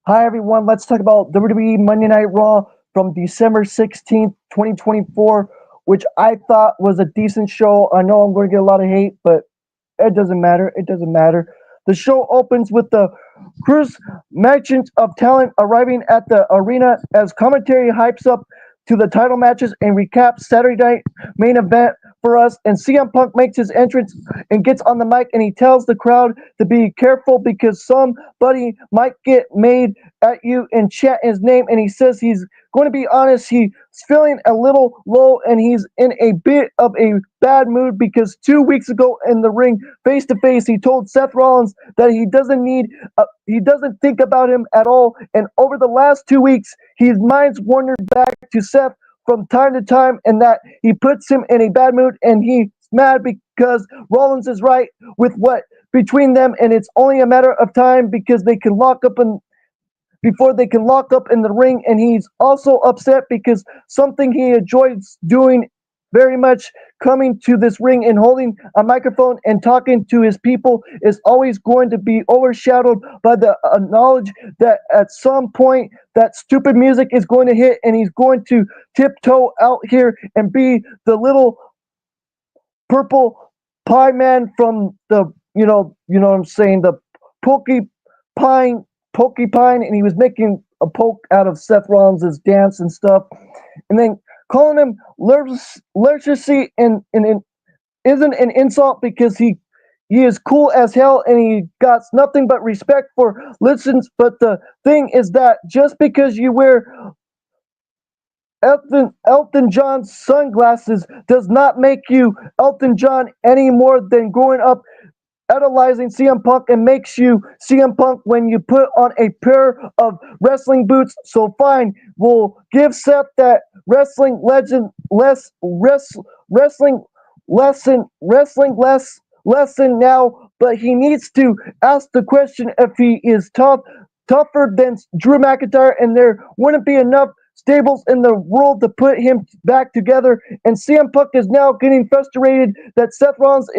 Hi everyone, let's talk about WWE Monday Night Raw from December 16th, 2024, which I thought was a decent show. I know I'm going to get a lot of hate, but it doesn't matter. It doesn't matter. The show opens with the Cruise Merchant of Talent arriving at the arena as commentary hypes up to the title matches and recaps Saturday night main event for us. And CM Punk makes his entrance and gets on the mic and he tells the crowd to be careful because somebody might get made at you and chant his name. And he says he's going to be honest, he's feeling a little low and he's in a bit of a bad mood because 2 weeks ago in the ring, face to face, he told Seth Rollins that he doesn't think about him at all. And over the last 2 weeks, his mind's wandered back to Seth from time to time, and that he puts him in a bad mood, and he's mad because Rollins is right with what between them, and it's only a matter of time because they can lock up and before they can lock up in the ring. And he's also upset because something he enjoys doing very much, coming to this ring and holding a microphone and talking to his people, is always going to be overshadowed by the knowledge that at some point that stupid music is going to hit and he's going to tiptoe out here and be the little purple pie man from the what I'm saying, the porcupine porcupine, and he was making a poke out of Seth Rollins' dance and stuff, and then calling him literacy and isn't an insult because he is cool as hell and he got nothing but respect for listens. But the thing is that just because you wear Elton John's sunglasses does not make you Elton John any more than growing up idolizing CM Punk and makes you CM Punk when you put on a pair of wrestling boots. So fine, we'll give Seth that wrestling legend lesson now, but he needs to ask the question if he is tougher than Drew McIntyre, and there wouldn't be enough stables in the world to put him back together. And CM Punk is now getting frustrated that Seth Rollins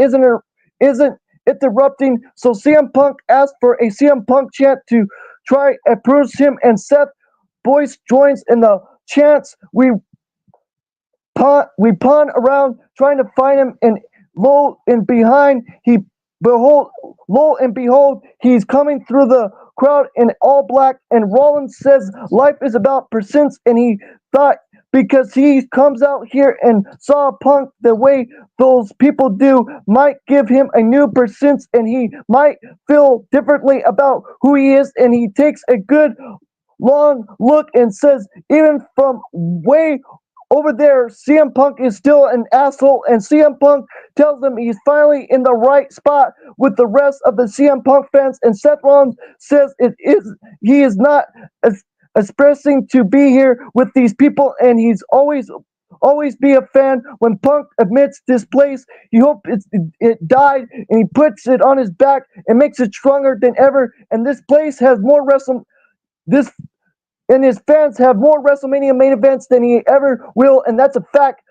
isn't interrupting. So CM Punk asked for a CM Punk chant to try and prove him, and Seth Boyce joins in the chants. We pawn around trying to find him, and lo and behold, he's coming through the crowd in all black, and Rollins says life is about percents, and he thought because he comes out here and saw Punk the way those people do might give him a new percent, and he might feel differently about who he is. And he takes a good long look and says, even from way over there, CM Punk is still an asshole, and CM Punk tells him he's finally in the right spot with the rest of the CM Punk fans, and Seth Rollins says he is not expressing to be here with these people, and he's always be a fan. When Punk admits this place, he hopes it died, and he puts it on his back and makes it stronger than ever. And this place has more and his fans have more WrestleMania main events than he ever will, and that's a fact.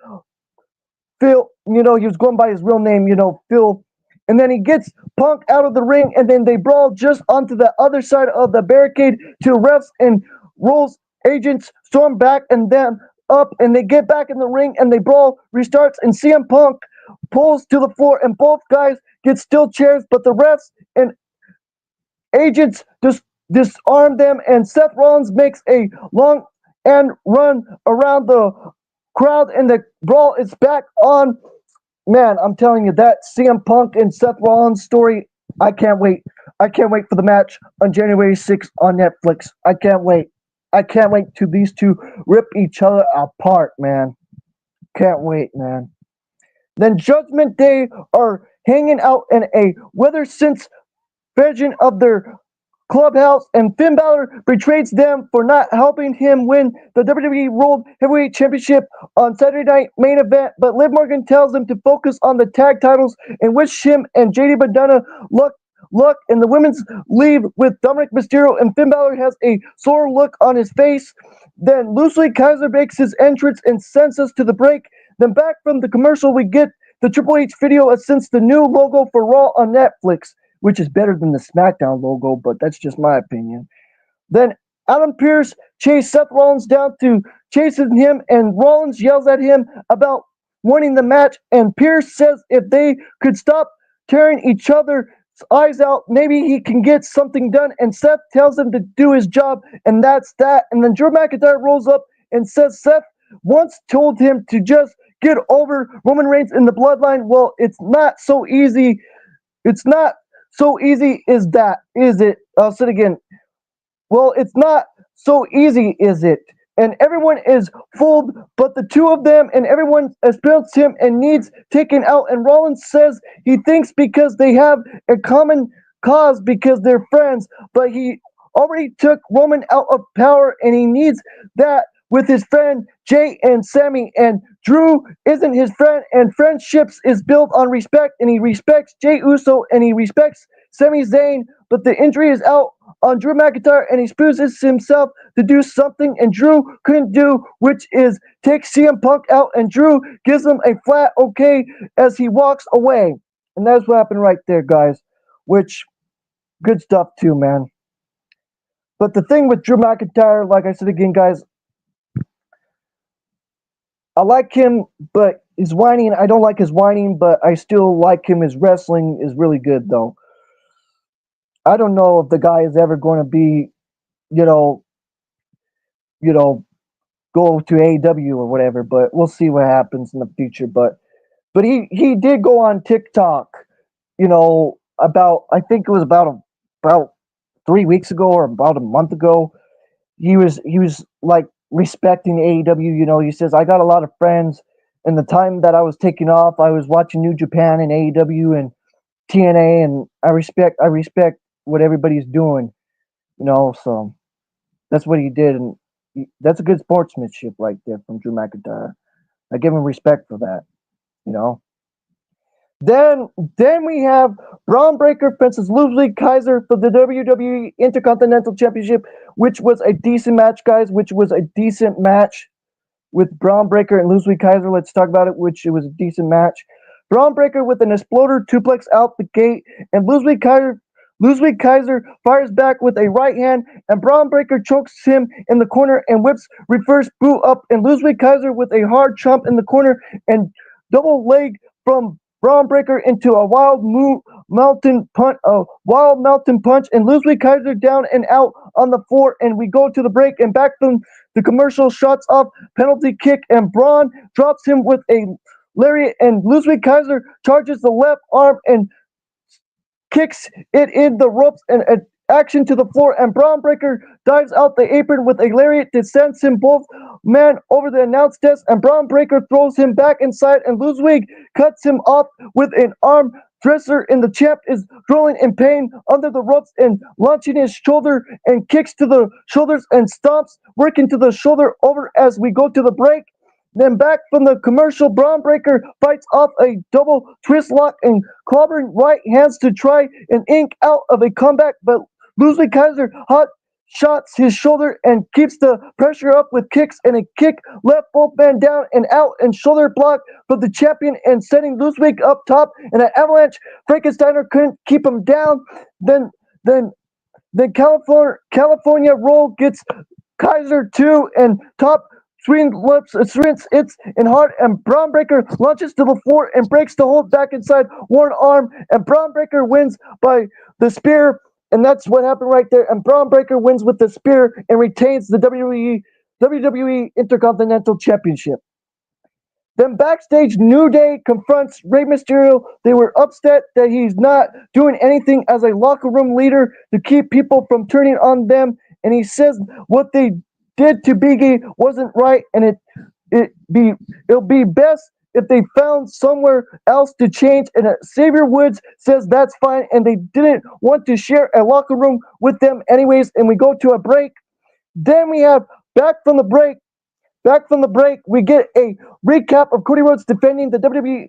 Phil, he was going by his real name, Phil. And then he gets Punk out of the ring, and then they brawl just onto the other side of the barricade to refs, and Rolls agents storm back and then up, and they get back in the ring, and they brawl restarts, and CM Punk pulls to the floor, and both guys get steel chairs, but the refs and agents just disarm them, and Seth Rollins makes a long and run around the crowd, and the brawl is back on. Man, I'm telling you, that CM Punk and Seth Rollins story, I can't wait. I can't wait for the match on January 6th on Netflix. I can't wait. I can't wait to these two rip each other apart, man. Can't wait, man. Then Judgment Day are hanging out in a weather since version of their clubhouse, and Finn Balor betrays them for not helping him win the WWE World Heavyweight Championship on Saturday night main event, but Liv Morgan tells him to focus on the tag titles and wish him and JD McDonough luck, and the women's leave with Dominic Mysterio, and Finn Balor has a sore look on his face. Then loosely Kaiser makes his entrance and sends us to the break. Then back from the commercial, we get the Triple H video since the new logo for Raw on Netflix, which is better than the SmackDown logo, but that's just my opinion. Then Adam Pearce chased Seth Rollins down to chasing him, and Rollins yells at him about winning the match. And Pearce says if they could stop tearing each other's eyes out, maybe he can get something done. And Seth tells him to do his job, and that's that. And then Drew McIntyre rolls up and says Seth once told him to just get over Roman Reigns in the bloodline. Well, it's not so easy. It's not so easy is that, is it? I'll say it again. Well, it's not so easy, is it? And everyone is fooled, but the two of them, and everyone expels him and needs taken out. And Rollins says he thinks because they have a common cause because they're friends, but he already took Roman out of power, and he needs that with his friend Jay and Sammy. And Drew isn't his friend, and friendships is built on respect, and he respects Jay Uso and he respects Sami Zayn, but the injury is out on Drew McIntyre, and he exposes himself to do something and Drew couldn't do, which is take CM Punk out, and Drew gives him a flat okay as he walks away. And that's what happened right there, guys. Which, good stuff too, man. But the thing with Drew McIntyre, like I said again, guys, I like him, but his whining, I don't like his whining, but I still like him. His wrestling is really good, though. I don't know if the guy is ever going to be, you know, you know, go to AEW or whatever, but we'll see what happens in the future. But he did go on TikTok, about I think it was about 3 weeks ago or about a month ago. He was like respecting AEW. He says I got a lot of friends. And the time that I was taking off, I was watching New Japan and AEW and TNA, and I respect what everybody's doing. So that's what he did, and that's a good sportsmanship right there from Drew McIntyre. I give him respect for that. You know. Then we have Braun Breaker versus Ludwig Kaiser for the WWE Intercontinental Championship, which was a decent match, guys. Which was a decent match with Braun Breaker and Ludwig Kaiser. Let's talk about it. Which it was a decent match. Braun Breaker with an exploder suplex out the gate, and Ludwig Kaiser fires back with a right hand, and Braun Breaker chokes him in the corner and whips reverse boot up, and Ludwig Kaiser with a hard chomp in the corner and double leg from Braun Breaker into a wild mountain punch, and Ludwig Kaiser down and out on the floor, and we go to the break, and back from the commercial, shots off penalty kick, and Braun drops him with a lariat, and Ludwig Kaiser charges the left arm and kicks it in the ropes and action to the floor, and Braun Breaker dives out the apron with a lariat that sends him both men over the announce desk, and Braun Breaker throws him back inside, and Ludwig cuts him off with an arm dresser, and the champ is rolling in pain under the ropes and launching his shoulder and kicks to the shoulders and stomps, working to the shoulder over as we go to the break. Then back from the commercial, Braun Breaker fights off a double twist lock and clobbering right hands to try and ink out of a comeback, but Ludwig Kaiser hot shots his shoulder and keeps the pressure up with kicks, and a kick left both men down and out, and shoulder block for the champion and setting Ludwig up top, and an avalanche. Frankensteiner couldn't keep him down. Then California roll gets Kaiser too, and top swing lips, it's in hard, and Braun Breaker launches to the floor and breaks the hold back inside one arm, and Braun Breaker wins by the spear, and that's what happened right there. And Braun Breaker wins with the spear and retains the WWE Intercontinental Championship. Then backstage, New Day confronts Rey Mysterio. They were upset that he's not doing anything as a locker room leader to keep people from turning on them, and he says what they did to Biggie wasn't right, and it'll be best if they found somewhere else to change. And Xavier Woods says that's fine, and they didn't want to share a locker room with them anyways. And we go to a break. Then we have back from the break, we get a recap of Cody Rhodes defending the WWE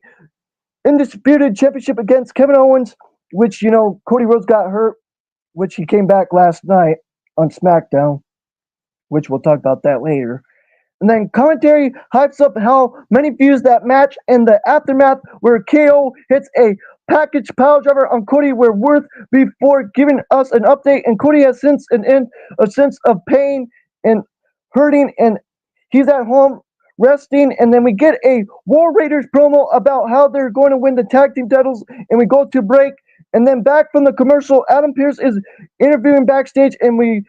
Undisputed Championship against Kevin Owens, which Cody Rhodes got hurt, which he came back last night on SmackDown, which we'll talk about that later. And then commentary hypes up how many views that match and the aftermath where KO hits a package pile driver on Cody Worth before giving us an update. And Cody has since a sense of pain and hurting, and he's at home resting. And then we get a War Raiders promo about how they're going to win the tag team titles, and we go to break. And then back from the commercial, Adam Pearce is interviewing backstage, and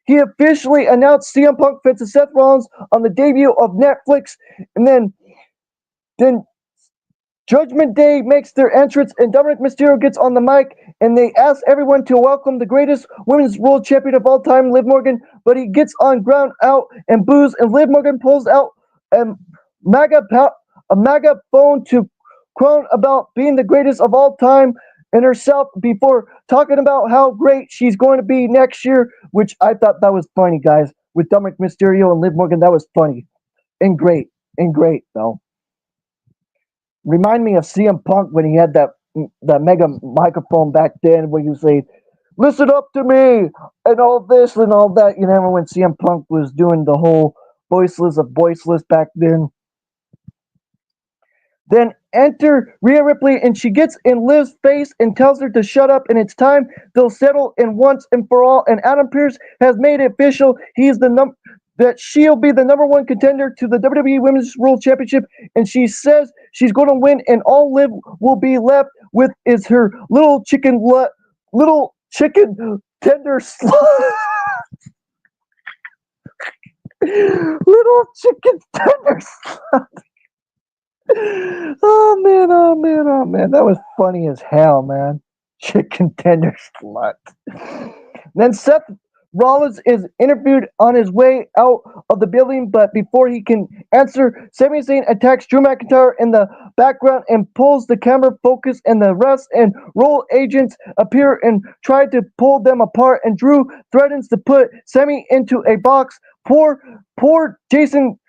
he officially announced CM Punk versus Seth Rollins on the debut of Netflix. And then Judgment Day makes their entrance, and Dominic Mysterio gets on the mic, and they ask everyone to welcome the greatest women's world champion of all time, Liv Morgan. But he gets on ground out and boos, and Liv Morgan pulls out a MAGA phone to crown about being the greatest of all time and herself before talking about how great she's going to be next year, which I thought that was funny, guys. With Dominic Mysterio and Liv Morgan, that was funny and great though. Remind me of CM Punk when he had that mega microphone back then, where you say, "Listen up to me," and all this and all that. You remember when CM Punk was doing the whole voiceless of voiceless back then? Then enter Rhea Ripley, and she gets in Liv's face and tells her to shut up, and it's time they'll settle in once and for all. And Adam Pearce has made it official. He's that she'll be the number one contender to the WWE Women's World Championship, and she says she's going to win, and all Liv will be left with is her little chicken tender slut. Little chicken tender slut. Oh man, that was funny as hell, man. Chicken tender slut. Then Seth Rollins is interviewed on his way out of the building, but before he can answer, Sami Zayn attacks Drew McIntyre in the background and pulls the camera focus, and the refs and roll agents appear and try to pull them apart, and Drew threatens to put Sami into a box. Poor Jason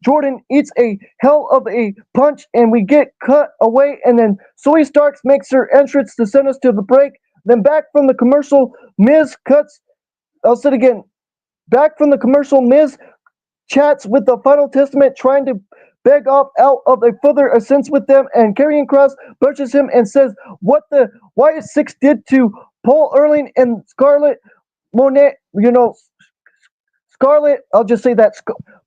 Jordan eats a hell of a punch, and we get cut away, and then Zoe Starks makes her entrance to send us to the break. Then back from the commercial, I'll say it again. Back from the commercial, Miz chats with the Final Testament, trying to beg off out of a further ascents with them, and Karrion Kross punches him and says what the Wyatt Six did to Paul Erling and Scarlett Monet. Scarlett, I'll just say that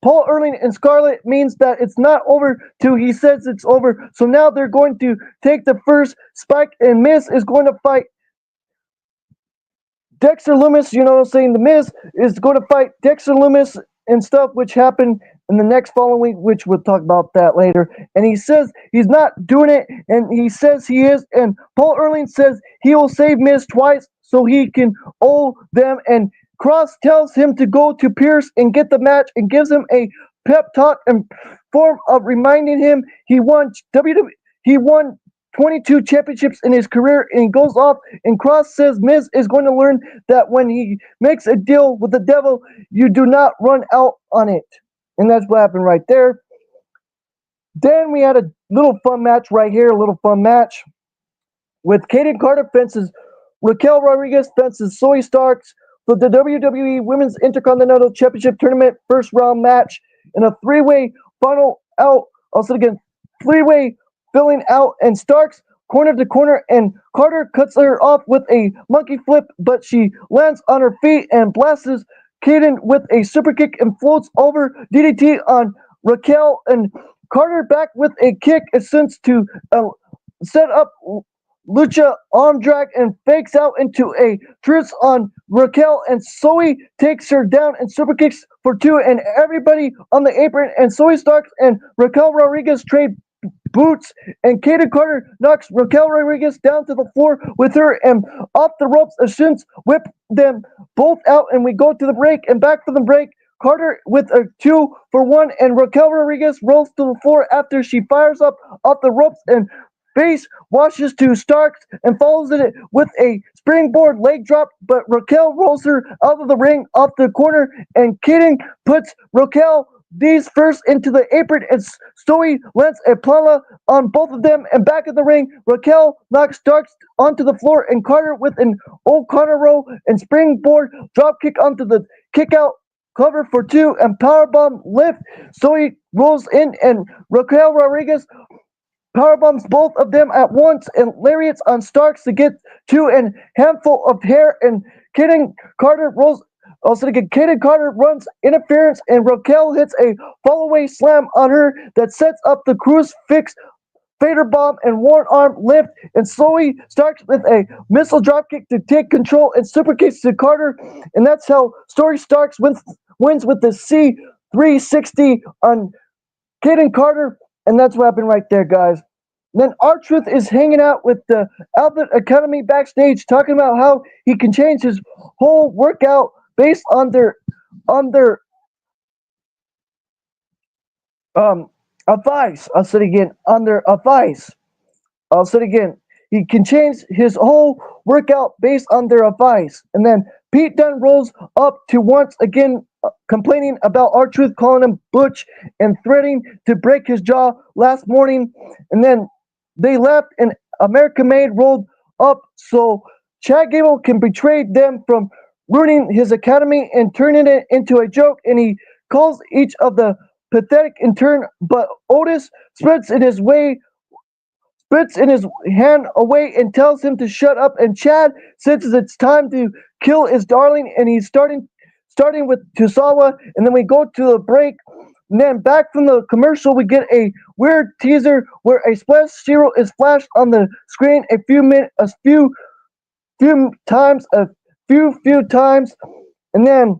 Paul Erling and Scarlett means that it's not over till he says it's over. So now they're going to take the first spike, and Miz is going to fight Dexter Lumis. You know what I'm saying? The Miz is going to fight Dexter Lumis and stuff, which happened in the next following week, which we'll talk about that later. And he says he's not doing it, and he says he is. And Paul Erling says he will save Miz twice so he can owe them. And Cross tells him to go to Pierce and get the match, and gives him a pep talk in form of reminding him he won 22 championships in his career, and he goes off, and Cross says Miz is going to learn that when he makes a deal with the devil, you do not run out on it. And that's what happened right there. Then we had a little fun match right here, with Kaden Carter fences Raquel Rodriguez fences Zoe Starks for the WWE Women's Intercontinental Championship Tournament first round match in a three-way filling out, and Starks corner to corner, and Carter cuts her off with a monkey flip, but she lands on her feet and blasts Kaden with a super kick and floats over DDT on Raquel, and Carter back with a kick attempts to set up Lucha arm drag and fakes out into a truce on Raquel, and Zoe takes her down and super kicks for two, and everybody on the apron, and Zoe Starks and Raquel Rodriguez trade boots, and Kaden Carter knocks Raquel Rodriguez down to the floor with her, and off the ropes, Ashins whip them both out, and we go to the break, and back from the break, Carter with a 2-for-1, and Raquel Rodriguez rolls to the floor after she fires up off the ropes, and face washes to Starks and follows it with a springboard leg drop, but Raquel rolls her out of the ring off the corner, and Kaden puts Raquel these first into the apron, and Zoe lands a plala on both of them, and back in the ring, Raquel knocks Starks onto the floor, and Carter with an O'Connor roll and springboard drop kick onto the kick out cover for two, and powerbomb lift. Zoe rolls in, and Raquel Rodriguez powerbombs both of them at once and lariats on Starks to get to a handful of hair, and Kaden Carter rolls. Also, again, Kaden Carter runs interference, and Raquel hits a fall-away slam on her that sets up the crucifix Fader bomb and Warren arm lift, and Zoe starts with a missile dropkick to take control and super kicks to Carter, and that's how Story Starks wins with the C360 on Kaden Carter, and that's what happened right there, guys. Then R-Truth is hanging out with the Albert Academy backstage, talking about how he can change his whole workout based on their advice. I'll say it again, under advice. I'll say it again. He can change his whole workout based on their advice. And then Pete Dunne rolls up to once again complaining about R-Truth calling him Butch and threatening to break his jaw last morning. And then they left, and America Made rolled up so Chad Gable can betray them from ruining his academy and turning it into a joke. And he calls each of the pathetic in turn, but Otis spits in his hand away and tells him to shut up. And Chad senses it's time to kill his darling, and he's starting with Tosawa. And then we go to the break. And then back from the commercial, we get a weird teaser where a splash zero is flashed on the screen a few times, and then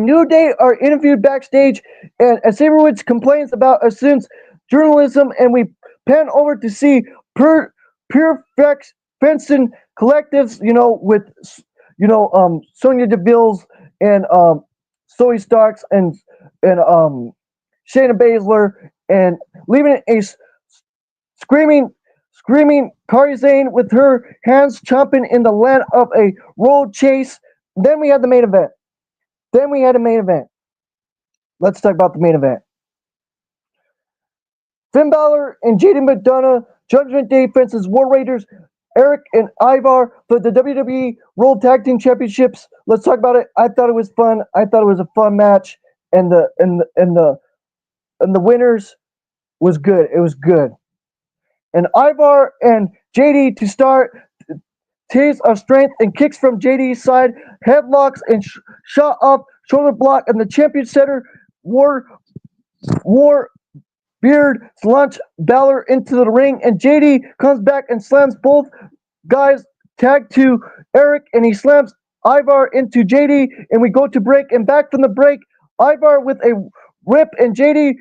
New Day are interviewed backstage, and Saberwoods complains about Assume's journalism, and we pan over to see Pure Fencing collectives, with Sonya Deville's and Zoe Starks and Shayna Baszler, and leaving a screaming Kairi Sane with her hands chomping in the land of a road chase. Then we had the main event. Let's talk about the main event. Finn Balor and JD McDonough, Judgment Day faces War Raiders, Eric and Ivar for the WWE World Tag Team Championships. Let's talk about it. I thought it was fun. I thought it was a fun match, and the winners was good. It was good. And Ivar and JD to start. Tears of strength and kicks from JD's side, headlocks and shot off shoulder block, and the champion setter War Beard launch Balor into the ring, and JD comes back and slams both guys. Tag to Eric, and he slams Ivar into JD, and we go to break. And back from the break, Ivar with a rip, and JD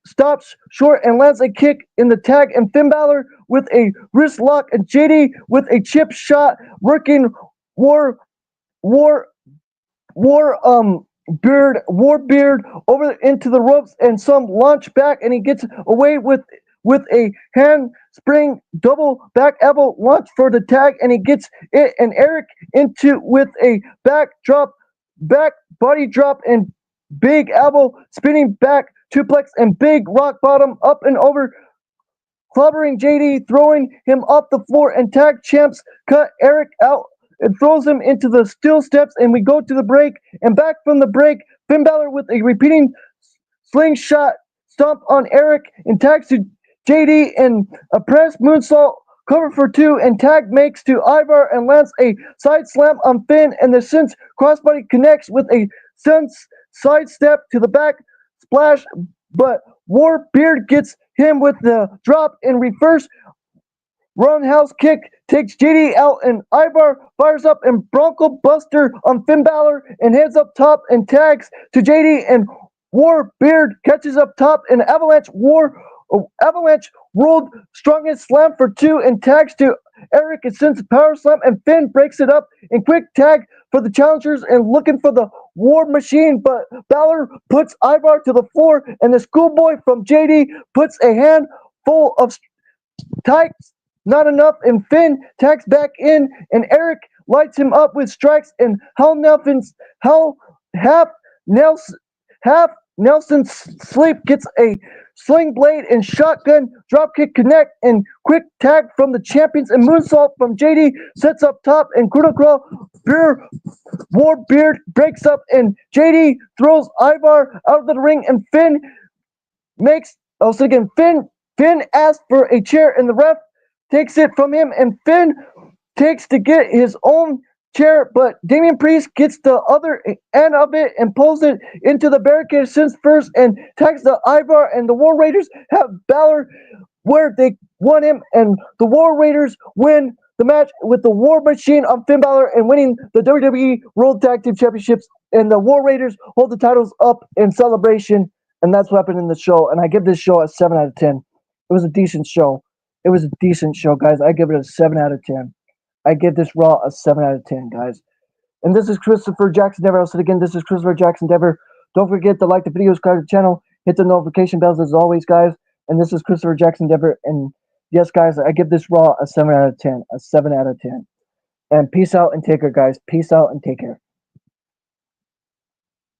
stops short and lands a kick in the tag, and Finn Balor with a wrist lock, and JD with a chip shot, working War Beard over into the ropes, and some launch back, and he gets away with a handspring double back elbow launch for the tag, and he gets it and Eric into with a back body drop and big elbow spinning back suplex and big rock bottom up and over, clobbering JD, throwing him off the floor, and tag champs cut Eric out and throws him into the steel steps, and we go to the break. And back from the break, Finn Balor with a repeating slingshot stomp on Eric, and tags to JD, and a press moonsault cover for two, and tag makes to Ivar and lands a side slam on Finn, and the Sins crossbody connects with a Sun's side step to the back splash, but War Beard gets him with the drop in reverse roundhouse kick, takes JD out, and Ivar fires up and Bronco Buster on Finn Balor and heads up top and tags to JD, and War Beard catches up top, and Avalanche World Strongest Slam for two, and tags to Eric and sends a power slam, and Finn breaks it up and quick tag for the challengers and looking for the War Machine, but Balor puts Ivar to the floor, and the schoolboy from JD puts a handful of tights, not enough, and Finn tags back in, and Eric lights him up with strikes, and half Nelson Sleep gets a sling blade and shotgun dropkick connect, and quick tag from the champions, and moonsault from JD sets up top, and critical War Beard breaks up, and JD throws Ivar out of the ring, and Finn makes Also, again, Finn asked for a chair, and the ref takes it from him, and Finn takes to get his own chair, but Damian Priest gets the other end of it and pulls it into the barricade since first and tags the Ivar, and the War Raiders have Balor where they won him, and the War Raiders win the match with the War Machine on Finn Balor and winning the WWE World Tag Team Championships, and the War Raiders hold the titles up in celebration, and that's what happened in the show, and I give this show a 7 out of 10. It was a decent show. It was a decent show, guys. I give it a 7 out of 10. I give this Raw a 7 out of 10, guys. And this is Christopher Jackson Dever. I'll say it again, this is Christopher Jackson Dever. Don't forget to like the video, subscribe to the channel, hit the notification bells as always, guys. And this is Christopher Jackson Dever. And yes, guys, I give this Raw a 7 out of 10. A 7 out of 10. And peace out and take care, guys. Peace out and take care.